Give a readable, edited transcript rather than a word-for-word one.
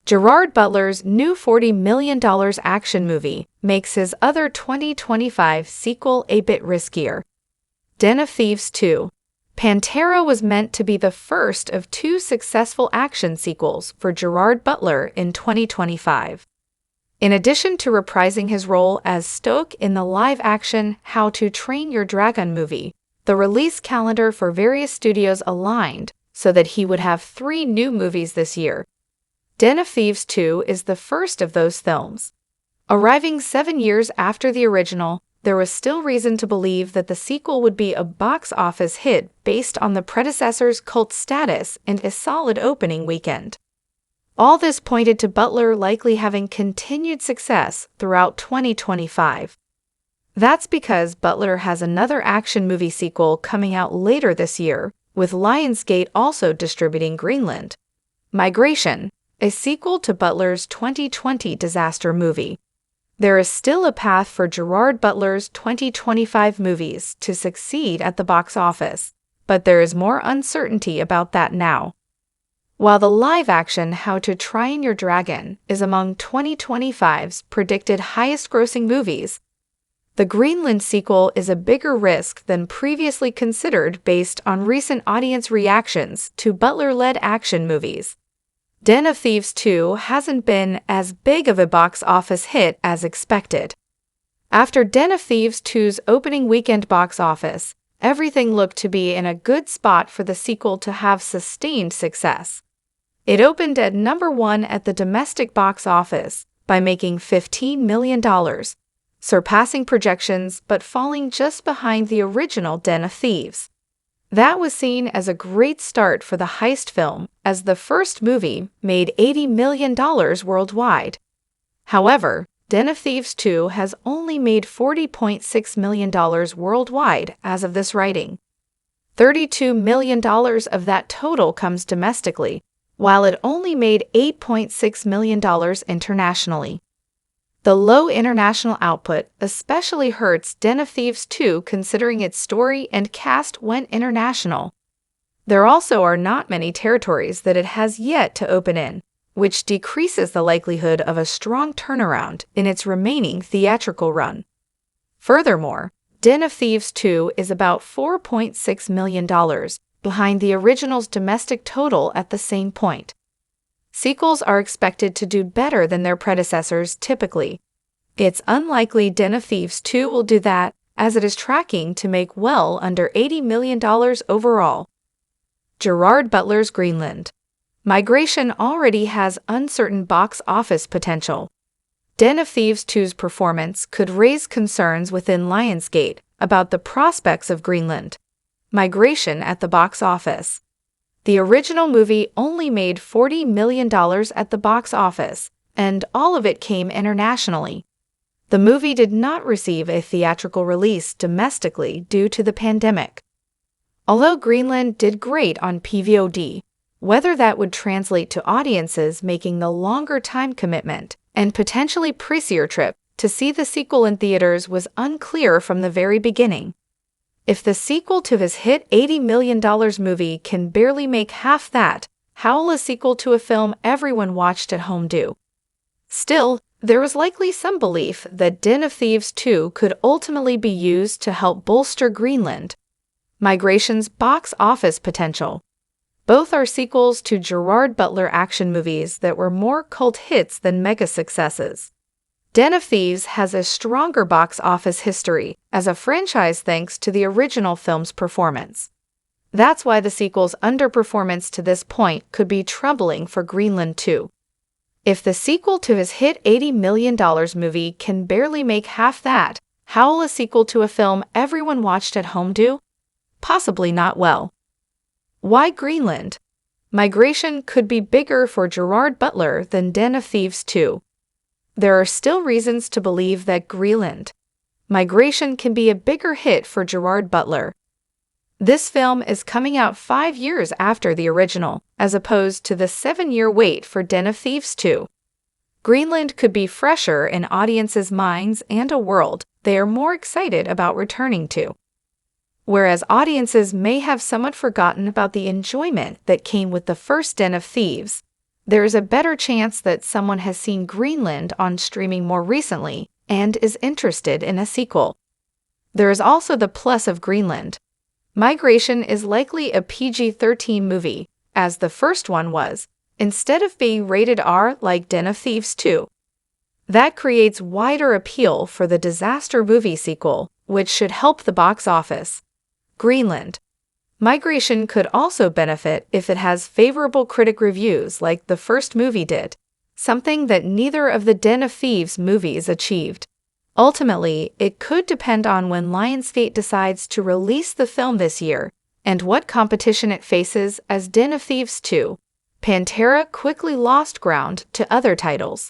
Gerard Butler's new $40 million action movie makes his other 2025 sequel a bit riskier. Den of Thieves 2. Pantera was meant to be the first of two successful action sequels for Gerard Butler in 2025. In addition to reprising his role as Stoke in the live-action How to Train Your Dragon movie, the release calendar for various studios aligned so that he would have 3 new movies this year. Den of Thieves 2 is the first of those films. Arriving 7 years after the original, there was still reason to believe that the sequel would be a box office hit based on the predecessor's cult status and a solid opening weekend. All this pointed to Butler likely having continued success throughout 2025. That's because Butler has another action movie sequel coming out later this year, with Lionsgate also distributing Greenland. Migration, a sequel to Butler's 2020 disaster movie. There is still a path for Gerard Butler's 2025 movies to succeed at the box office, but there is more uncertainty about that now. While the live-action How to Train Your Dragon is among 2025's predicted highest-grossing movies, the Greenland sequel is a bigger risk than previously considered based on recent audience reactions to Butler-led action movies. Den of Thieves 2 hasn't been as big of a box office hit as expected. After Den of Thieves 2's opening weekend box office, everything looked to be in a good spot for the sequel to have sustained success. It opened at number 1 at the domestic box office by making $15 million, surpassing projections but falling just behind the original Den of Thieves. That was seen as a great start for the heist film, as the first movie made $80 million worldwide. However, Den of Thieves 2 has only made $40.6 million worldwide as of this writing. $32 million of that total comes domestically, while it only made $8.6 million internationally. The low international output especially hurts Den of Thieves 2 considering its story and cast went international. There also are not many territories that it has yet to open in, which decreases the likelihood of a strong turnaround in its remaining theatrical run. Furthermore, Den of Thieves 2 is about $4.6 million behind the original's domestic total at the same point. Sequels are expected to do better than their predecessors typically. It's unlikely Den of Thieves 2 will do that, as it is tracking to make well under $80 million overall. Gerard Butler's Greenland. Migration already has uncertain box office potential. Den of Thieves 2's performance could raise concerns within Lionsgate about the prospects of Greenland. Migration at the box office. The original movie only made $40 million at the box office, and all of it came internationally. The movie did not receive a theatrical release domestically due to the pandemic. Although Greenland did great on PVOD, whether that would translate to audiences making the longer time commitment and potentially pricier trip to see the sequel in theaters was unclear from the very beginning. If the sequel to his hit $80 million movie can barely make half that, how will a sequel to a film everyone watched at home do? Still, there was likely some belief that Den of Thieves 2 could ultimately be used to help bolster Greenland. Migration's box office potential. Both are sequels to Gerard Butler action movies that were more cult hits than mega successes. Den of Thieves has a stronger box office history as a franchise thanks to the original film's performance. That's why the sequel's underperformance to this point could be troubling for Greenland too. If the sequel to his hit $80 million movie can barely make half that, how will a sequel to a film everyone watched at home do? Possibly not well. Why Greenland? Migration could be bigger for Gerard Butler than Den of Thieves 2. There are still reasons to believe that Greenland. Migration can be a bigger hit for Gerard Butler. This film is coming out 5 years after the original, as opposed to the 7-year wait for Den of Thieves 2. Greenland could be fresher in audiences' minds and a world they are more excited about returning to. Whereas audiences may have somewhat forgotten about the enjoyment that came with the first Den of Thieves, There is a better chance that someone has seen Greenland on streaming more recently and is interested in a sequel. There is also the plus of Greenland. Migration is likely a PG-13 movie, as the first one was, instead of being rated R like Den of Thieves 2. That creates wider appeal for the disaster movie sequel, which should help the box office. Greenland. Migration could also benefit if it has favorable critic reviews like the first movie did, something that neither of the Den of Thieves movies achieved. Ultimately, it could depend on when Lionsgate decides to release the film this year and what competition it faces as Den of Thieves 2. Pantera quickly lost ground to other titles.